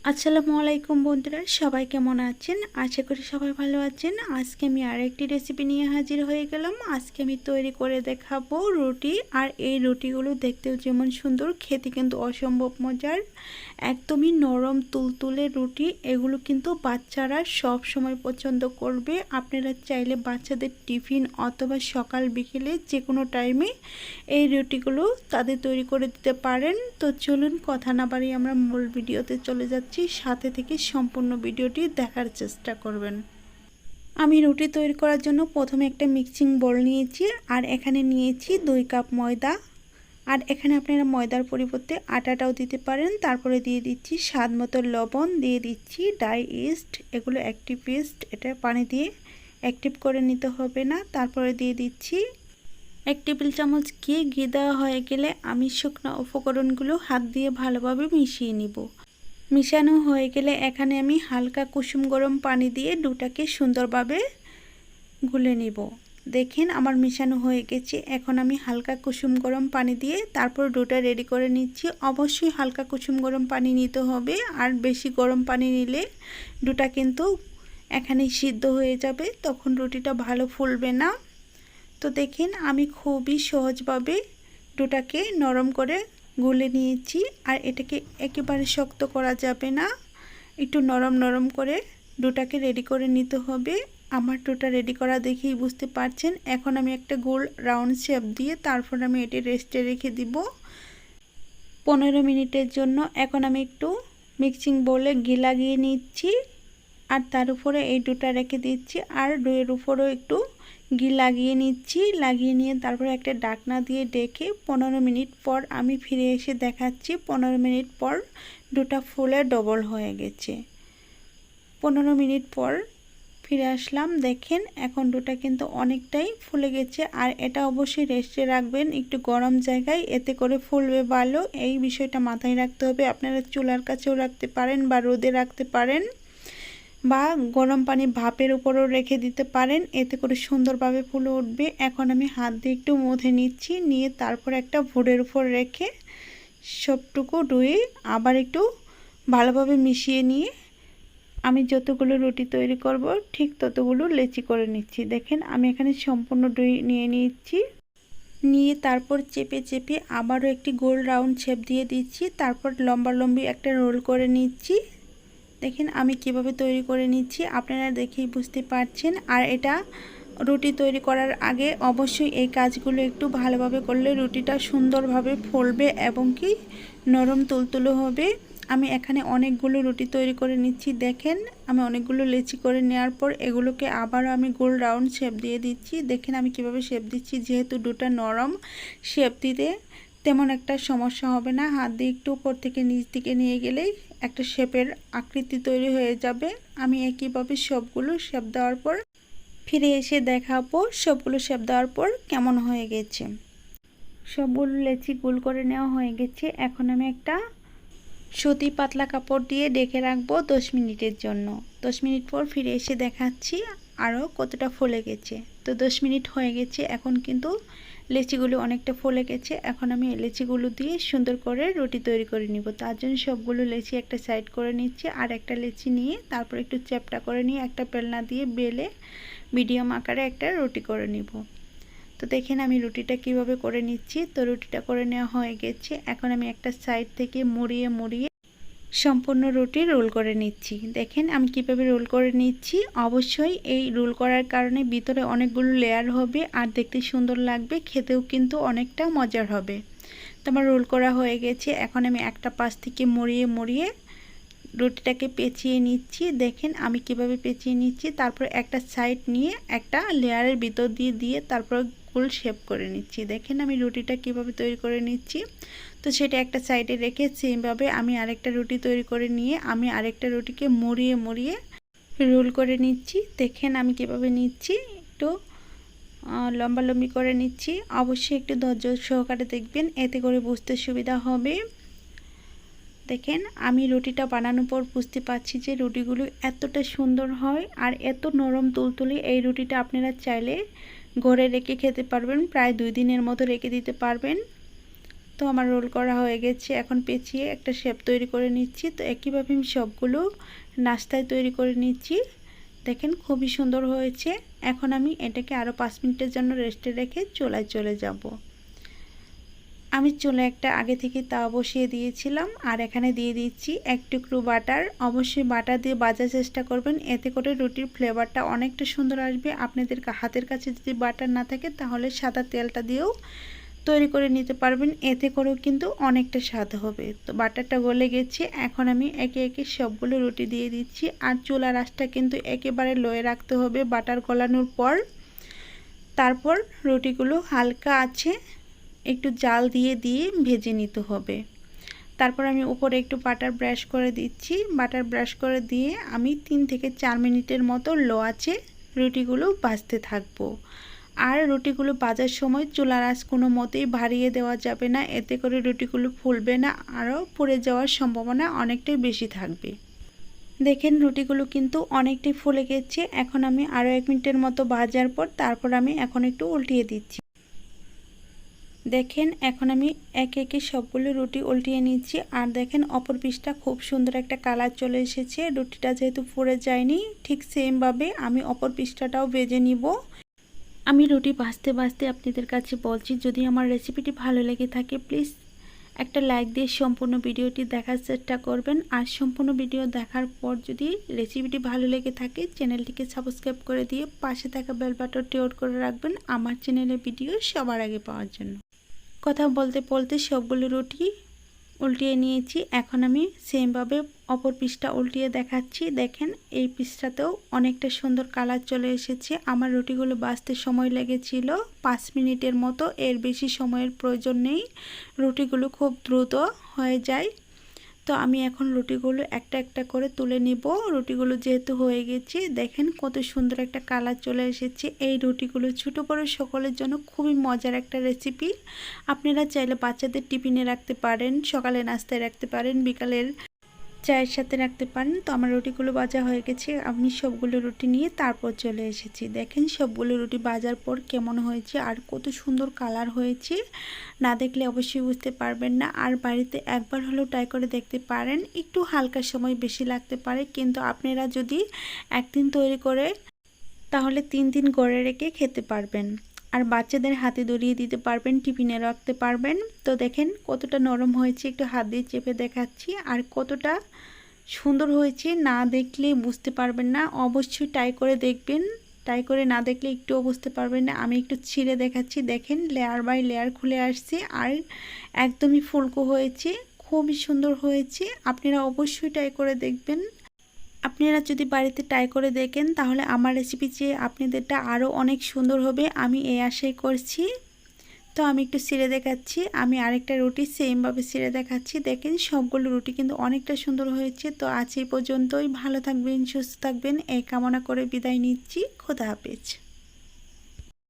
আসসালামু আলাইকুম বন্ধুরা, সবাই কেমন আছেন? আশা করি সবাই ভালো আছেন। আজকে আমি আরেকটি রেসিপি নিয়ে হাজির হয়ে গেলাম। আজকে আমি তৈরি করে দেখাবো রুটি। আর এই রুটিগুলো দেখতেও যেমন সুন্দর, খেতে কিন্তু অসম্ভব মজার। একদমই নরম তুলতুলে রুটি। এগুলো কিন্তু বাচ্চারা সব সময় পছন্দ করবে। আপনারা চাইলে বাচ্চাদের টিফিন অথবা সকাল বিকেলে যে কোনো টাইমে এই রুটিগুলো তাদের তৈরি করে দিতে পারেন। তো চলুন কথা না বাড়িয়ে আমরা মূল ভিডিওতে চলে যাচ্ছি। সাথে থেকে সম্পূর্ণ ভিডিওটি দেখার চেষ্টা করবেন। আমি রুটি তৈরি করার জন্য প্রথমে একটা মিক্সিং বোল নিয়েছি, আর এখানে নিয়েছি 2 কাপ ময়দা। আর এখানে আপনারা ময়দার পরিবর্তে আটাটাও দিতে পারেন। তারপরে দিয়ে দিচ্ছি স্বাদ মতো লবণ, দিয়ে দিচ্ছি ডাই ইস্ট, এগুলো অ্যাক্টিভ ইস্ট, এটা পানি দিয়ে অ্যাক্টিভ করে নিতে হবে না। তারপরে দিয়ে দিচ্ছি 1 টেবিল চামচ ঘি দেওয়া হয়ে গেলে আমি শুকনো উপকরণগুলো হাত দিয়ে ভালোভাবে মিশিয়ে নিব। মিশানো হয়ে গেলে এখানে আমি হালকা কুসুম গরম পানি দিয়ে ডোটাকে সুন্দরভাবে গুলে নিব। দেখেন আমার মিশানো হয়ে গেছে। এখন আমি হালকা কুসুম গরম পানি দিয়ে তারপর ডোটা রেডি করে নিচ্ছি। অবশ্যই হালকা কুসুম গরম পানি নিতে হবে, আর বেশি গরম পানি নিলে ডোটা কিন্তু এখানেই সিদ্ধ হয়ে যাবে, তখন রুটিটা ভালো ফুলবে না। তো দেখেন আমি খুবই সহজভাবে ডোটাকে নরম করে গুলে নিয়েছি। আর এটাকে একেবারে শক্ত করা যাবে না, একটু নরম নরম করে ডোটাকে রেডি করে নিতে হবে। আমার ডোটা রেডি করা দেখেই বুঝতে পারছেন। এখন আমি একটা গোল রাউন্ড শেপ দিয়ে তারপর আমি এটি রেস্টে রেখে দিব 15 মিনিটের জন্য। এখন আমি একটু মিক্সিং বোলে ঘি লাগিয়ে নিচ্ছি, আর তার উপরে এই ডোটা রেখে দিচ্ছি, আর ডোয়ের উপরেও একটু ঘি লাগিয়ে নিচ্ছি। লাগিয়ে নিয়ে তারপরে একটা ঢাকনা দিয়ে ডেকে 15 মিনিট পর আমি ফিরে এসে দেখাচ্ছি। 15 মিনিট পর ডোটা ফুলে ডবল হয়ে গেছে। 15 মিনিট পর ফিরে আসলাম। দেখেন এখন ডোটা কিন্তু অনেকটাই ফুলে গেছে। আর এটা অবশ্যই রেস্টে রাখবেন একটু গরম জায়গায়, এতে করে ফুলবে ভালো। এই বিষয়টা মাথায় রাখতে হবে। আপনারা চুলার কাছেও রাখতে পারেন বা রোদে রাখতে পারেন, বা গরম পানি ভাপের উপরও রেখে দিতে পারেন, এতে করে সুন্দরভাবে ফুলে উঠবে। এখন আমি হাত দিয়ে একটু মথে নিচ্ছি, নিয়ে তারপর একটা বোর্ডের উপর রেখে সবটুকু ধুয়ে আবার একটু ভালোভাবে মিশিয়ে নিয়ে আমি যতগুলো রুটি তৈরি করব ঠিক ততগুলো লেচি করে নিচ্ছি। দেখেন আমি এখানে সম্পূর্ণ দই নিয়ে নিচ্ছি, নিয়ে তারপর চেপে চেপে আবারও একটি গোল রাউন্ড শেপ দিয়ে দিচ্ছি। তারপর লম্বি একটা রোল করে নিচ্ছি। দেখেন আমি কিভাবে তৈরি করে নিচ্ছি, আপনারা দেখেই বুঝতে পারছেন। আর এটা রুটি তৈরি করার আগে অবশ্যই এই কাজগুলো একটু ভালোভাবে করলে রুটিটা সুন্দরভাবে ফুলবে এবং কি নরম তুলতুলে হবে। আমি এখানে অনেকগুলো রুটি তৈরি করে নিচ্ছি। দেখেন আমি অনেকগুলো লেচি করে নেওয়ার পর এগুলোকে আবারও আমি গোল রাউন্ড শেপ দিয়ে দিচ্ছি। দেখেন আমি কিভাবে শেপ দিচ্ছি, যেহেতু ডোটা নরম, শেপ দিতে তেমন একটা সমস্যা হবে না। হাত দিয়ে একটু উপর থেকে নিচ দিকে নিয়ে গেলেই একটা শেপের আকৃতি তৈরি হয়ে যাবে। আমি একইভাবে সবগুলো শেপ দেওয়ার পর ফিরে এসে দেখাবো সবগুলো শেপ দেওয়ার পর কেমন হয়ে গেছে। সবগুলো লেচি গোল করে নেওয়া হয়ে গেছে। এখন আমি একটা সুতি পাতলা কাপড় দিয়ে ঢেকে রাখবো 10 মিনিটের জন্য। 10 মিনিট পর ফিরে এসে দেখাচ্ছি আরও কতটা ফুলে গেছে। তো 10 মিনিট হয়ে গেছে, এখন কিন্তু লেচিগুলো অনেকটা ফুলে গেছে। এখন আমি লেচিগুলো দিয়ে সুন্দর করে রুটি তৈরি করে নিব। তার জন্য সবগুলো লেচি একটা সাইড করে নিচ্ছি, আর একটা লেচি নিয়ে তারপর একটু চ্যাপটা করে নিয়ে একটা পেলনা দিয়ে বেলে মিডিয়াম আকারে একটা রুটি করে নিব। তো দেখেন আমি রুটিটা কিভাবে করে নিচ্ছি। তো রুটিটা করে নেওয়া হয়ে গেছে। এখন আমি একটা সাইড থেকে মুড়িয়ে মুড়িয়ে সম্পূর্ণ রুটি রোল করে নিচ্ছি। দেখেন আমি কিভাবে রোল করে নিচ্ছি। অবশ্যই এই রোল করার কারণে ভিতরে অনেকগুলো লেয়ার হবে, আর দেখতে সুন্দর লাগবে, খেতেও কিন্তু অনেকটা মজার হবে। তো আমার রোল করা হয়ে গেছে। এখন আমি একটা পাশ থেকে মুড়িয়ে মুড়িয়ে রুটিটাকে পেঁচিয়ে নিচ্ছি। দেখেন আমি কিভাবে পেঁচিয়ে নিচ্ছি। তারপর একটা সাইড নিয়ে একটা লেয়ারের ভিতর দিয়ে দিয়ে তারপর গোল শেপ করে নিচ্ছি। দেখেন আমি রুটিটা কিভাবে তৈরি করে নিচ্ছি। তো সেটা একটা সাইডে রেখে সেমভাবে আমি আরেকটা রুটি তৈরি করে নিয়ে আমি আরেকটা রুটিকে মুড়িয়ে মুড়িয়ে রোল করে নিচ্ছি। দেখেন আমি কিভাবে নিচ্ছি, একটু লম্বালম্বি করে নিচ্ছি। অবশ্যই একটু ধৈর্য সহকারে দেখবেন, এতে করে বুঝতে সুবিধা হবে। দেখেন আমি রুটিটা বানানোর পর বুঝতে পারছি যে রুটিগুলো এতটা সুন্দর হয় আর এত নরম তুলতুলে। এই রুটিটা আপনারা চাইলে ঘরে রেখে খেতে পারবেন, প্রায় 2 দিনের মতো রেখে দিতে পারবেন। তো আমার রোল করা হয়ে গেছে, এখন পেঁচিয়ে একটা শেপ তৈরি করে নিচ্ছি। তো একইভাবে আমি সবগুলো নাস্তায় তৈরি করে নিচ্ছি। দেখেন খুবই সুন্দর হয়েছে। এখন আমি এটাকে আরও 5 মিনিটের জন্য রেস্টে রেখে চুলায় চলে যাব। আমি চুলায় একটা আগে থেকে তাওয়া বসিয়ে দিয়েছিলাম, আর এখানে দিয়ে দিচ্ছি 1 টুকরো বাটার। অবশ্যই বাটার দিয়ে ভাজার চেষ্টা করবেন, এতে করে রুটির ফ্লেভারটা অনেকটা সুন্দর আসবে। আপনাদের হাতের কাছে যদি বাটার না থাকে তাহলে সাদা তেলটা দিয়েও তৈরি করে নিতে পারবেন, এতে করেও কিন্তু অনেকটা স্বাদ হবে। তো বাটারটা গলে গেছে, এখন আমি একে একে সবগুলো রুটি দিয়ে দিচ্ছি। আর চুলার আঁচটা কিন্তু একেবারে লোয়ে রাখতে হবে বাটার গলানোর পর। তারপর রুটিগুলো হালকা আছে একটু জাল দিয়ে ভেজে নিতে হবে। তারপর আমি উপরে একটু বাটার ব্রাশ করে দিচ্ছি। বাটার ব্রাশ করে দিয়ে আমি 3 থেকে 4 মিনিটের মতো লো আঁচে রুটিগুলো ভাজতে থাকবো। আর রুটিগুলো ভাজার সময় চুলার আঁচ কোনো মতেই বাড়িয়ে দেওয়া যাবে না, এতে করে রুটিগুলো ফুলবে না, আরও পুড়ে যাওয়ার সম্ভাবনা অনেকটাই বেশি থাকবে। দেখেন রুটিগুলো কিন্তু অনেকটাই ফুলে গেছে। এখন আমি আরও 1 মিনিটের মতো ভাজার পর তারপর আমি এখন একটু উল্টিয়ে দিচ্ছি। দেখেন এখন আমি একে একে সবগুলো রুটি উল্টিয়ে নিচ্ছি। আর দেখেন অপর পিঠটা খুব সুন্দর একটা কালার চলে এসেছে। রুটিটা যেহেতু পুড়ে যায়নি, ঠিক সেমভাবে আমি অপর পিঠটাও ভেজে নিব। আমি রুটি ভাজতে ভাজতে আপনাদের কাছে বলছি, যদি আমার রেসিপিটি ভালো লেগে থাকে প্লিজ একটা লাইক দিয়ে সম্পূর্ণ ভিডিওটি দেখার চেষ্টা করবেন। আর সম্পূর্ণ ভিডিও দেখার পর যদি রেসিপিটি ভালো লেগে থাকে চ্যানেলটিকে সাবস্ক্রাইব করে দিয়ে পাশে থাকা বেল বাটনটি অন করে রাখবেন আমার চ্যানেলের ভিডিও সবার আগে পাওয়ার জন্য। কথা বলতে বলতে সবগুলো রুটি উল্টিয়ে নিয়েছি। এখন আমি সেমভাবে অপর পিঠটা উল্টিয়ে দেখাচ্ছি। দেখেন এই পিঠটাতেও অনেকটা সুন্দর কালার চলে এসেছে। আমার রুটিগুলো ভাজতে সময় লেগেছিল 5 মিনিটের মতো, এর বেশি সময়ের প্রয়োজন নেই, রুটিগুলো খুব দ্রুত হয়ে যায়। তো আমি এখন রুটিগুলো একটা একটা করে তুলে নিব। রুটিগুলো যেহেতু হয়ে গেছে, দেখেন কত সুন্দর একটা কালার চলে এসেছে। এই রুটিগুলো ছোটো বড় সকলের জন্য খুবই মজার একটা রেসিপি। আপনারা চাইলে বাচ্চাদের টিফিনে রাখতে পারেন, সকালে নাস্তায় রাখতে পারেন, বিকালের চায়ের সাথে রাখতে পারেন। তো আমার রুটিগুলো ভাজা হয়ে গেছে, আমি সবগুলো রুটি নিয়ে তারপর চলে এসেছি। দেখেন সবগুলো রুটি ভাজার পর কেমন হয়েছে আর কত সুন্দর কালার হয়েছে, না দেখলে অবশ্যই বুঝতে পারবেন না। আর বাড়িতে একবার হলেও ট্রাই করে দেখতে পারেন। একটু হালকা সময় বেশি লাগতে পারে, কিন্তু আপনারা যদি একদিন তৈরি করে তাহলে 3 দিন গড়ে রেখে খেতে পারবেন। আর বাচ্চাদের হাতে ধরিয়ে দিতে পারবেন, টিফিনে রাখতে পারবেন। তো দেখেন কতটা নরম হয়েছে, একটু হাত দিয়ে চেপে দেখাচ্ছি। আর কতটা সুন্দর হয়েছে, না দেখলে বুঝতে পারবেন না, অবশ্যই ট্রাই করে দেখবেন। ট্রাই করে না দেখলে একটুও বুঝতে পারবেন না। আমি একটু ছিঁড়ে দেখাচ্ছি, দেখেন লেয়ার বাই লেয়ার খুলে আসছে আর একদমই ফুলকো হয়েছে, খুবই সুন্দর হয়েছে। আপনারা অবশ্যই ট্রাই করে দেখবেন। আপনারা যদি বাড়িতে ট্রাই করে দেখেন তাহলে আমার রেসিপি চেয়ে আপনাদেরটা আরও অনেক সুন্দর হবে, আমি এই আশাই করছি। তো আমি একটু ছিঁড়ে দেখাচ্ছি, আমি আরেকটা রুটি সেমভাবে ছিঁড়ে দেখাচ্ছি। দেখেন সবগুলো রুটি কিন্তু অনেকটা সুন্দর হয়েছে। তো আজ এই পর্যন্তই, ভালো থাকবেন, সুস্থ থাকবেন এই কামনা করে বিদায় নিচ্ছি। খোদা হাফেজ।